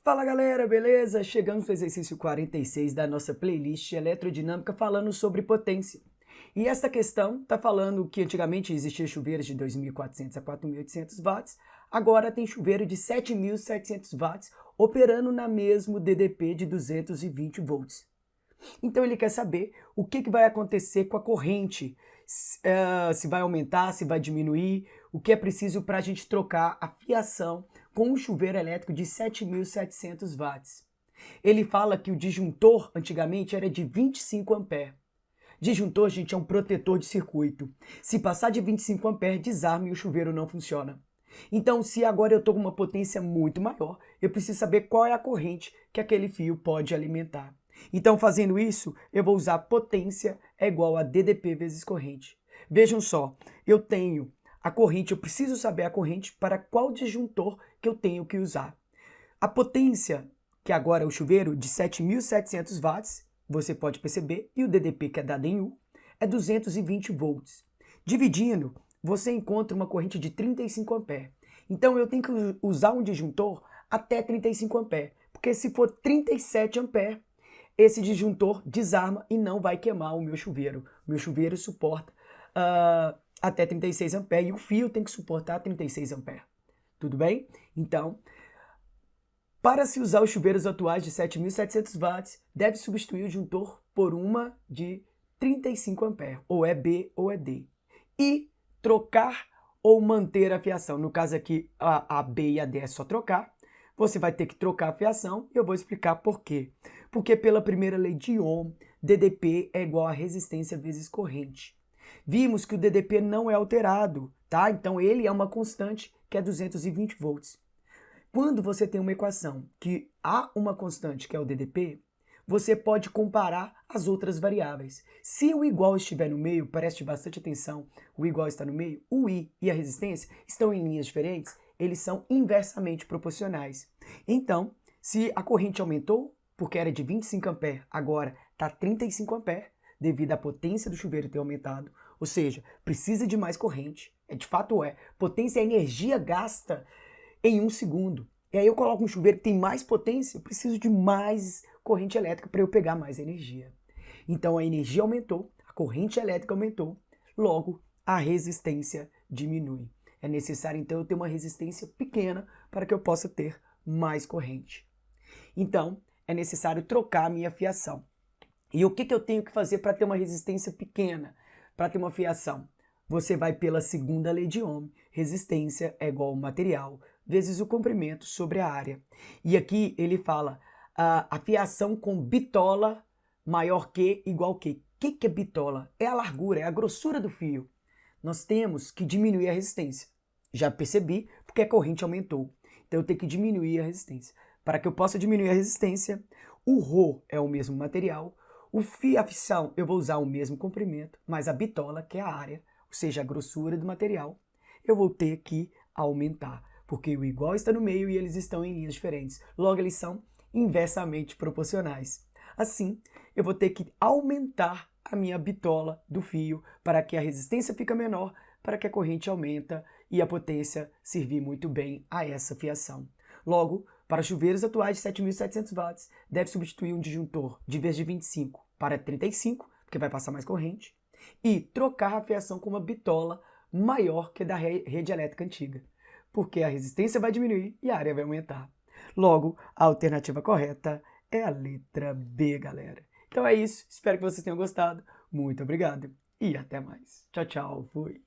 Fala galera, beleza? Chegamos no exercício 46 da nossa playlist Eletrodinâmica falando sobre potência. E esta questão está falando que antigamente existia chuveiros de 2.400 a 4.800 watts, agora tem chuveiro de 7.700 watts operando na mesmo DDP de 220 volts. Então ele quer saber o que vai acontecer com a corrente, se vai aumentar, se vai diminuir, o que é preciso para a gente trocar a fiação com um chuveiro elétrico de 7.700 watts. Ele fala que o disjuntor antigamente era de 25 amperes. Disjuntor, gente, é um protetor de circuito. Se passar de 25 amperes, desarma e o chuveiro não funciona. Então, se agora eu estou com uma potência muito maior, eu preciso saber qual é a corrente que aquele fio pode alimentar. Então, fazendo isso, eu vou usar potência é igual a DDP vezes corrente. Vejam só, eu tenho a corrente, eu preciso saber a corrente para qual disjuntor que eu tenho que usar. A potência, que agora é o chuveiro, de 7.700 watts, você pode perceber, e o DDP, que é dado em U, é 220 volts. Dividindo, você encontra uma corrente de 35 amperes. Então eu tenho que usar um disjuntor até 35 amperes, porque se for 37 amperes, esse disjuntor desarma e não vai queimar o meu chuveiro. O meu chuveiro suporta até 36 amperes e o fio tem que suportar 36 amperes. Tudo bem? Então, para se usar os chuveiros atuais de 7.700 watts, deve substituir o disjuntor por uma de 35 amperes, ou é B ou é D. E trocar ou manter a fiação. No caso aqui, a B e a D é só trocar. Você vai ter que trocar a fiação e eu vou explicar por quê. Porque pela primeira lei de Ohm, DDP é igual a resistência vezes corrente. Vimos que o DDP não é alterado, tá? Então ele é uma constante que é 220 volts. Quando você tem uma equação que há uma constante que é o DDP, você pode comparar as outras variáveis. Se o igual estiver no meio, preste bastante atenção, o igual está no meio, o I e a resistência estão em linhas diferentes, eles são inversamente proporcionais. Então, se a corrente aumentou, porque era de 25 amperes, agora está 35 amperes, devido à potência do chuveiro ter aumentado, ou seja, precisa de mais corrente, de fato é, potência é energia gasta em 1 segundo. E aí eu coloco um chuveiro que tem mais potência, eu preciso de mais corrente elétrica para eu pegar mais energia. Então a energia aumentou, a corrente elétrica aumentou, logo a resistência diminui. É necessário então eu ter uma resistência pequena para que eu possa ter mais corrente. Então é necessário trocar a minha fiação. E o que eu tenho que fazer para ter uma resistência pequena, para ter uma fiação? Você vai pela segunda lei de Ohm, resistência é igual ao material vezes o comprimento sobre a área. E aqui ele fala a fiação com bitola maior que igual que. O que é bitola? É a largura, é a grossura do fio. Nós temos que diminuir a resistência. Já percebi, porque a corrente aumentou. Então eu tenho que diminuir a resistência. Para que eu possa diminuir a resistência, o ρ é o mesmo material, a fiação eu vou usar o mesmo comprimento, mas a bitola, que é a área, ou seja, a grossura do material, eu vou ter que aumentar, porque o igual está no meio e eles estão em linhas diferentes. Logo, eles são inversamente proporcionais. Assim, eu vou ter que aumentar a minha bitola do fio para que a resistência fique menor, para que a corrente aumenta e a potência servir muito bem a essa fiação. Logo, para chuveiros atuais de 7.700 watts, deve substituir um disjuntor de vez de 25 para 35, porque vai passar mais corrente, e trocar a fiação com uma bitola maior que a da rede elétrica antiga, porque a resistência vai diminuir e a área vai aumentar. Logo, a alternativa correta é a letra B, galera. Então é isso, espero que vocês tenham gostado. Muito obrigado e até mais. Tchau, tchau, fui.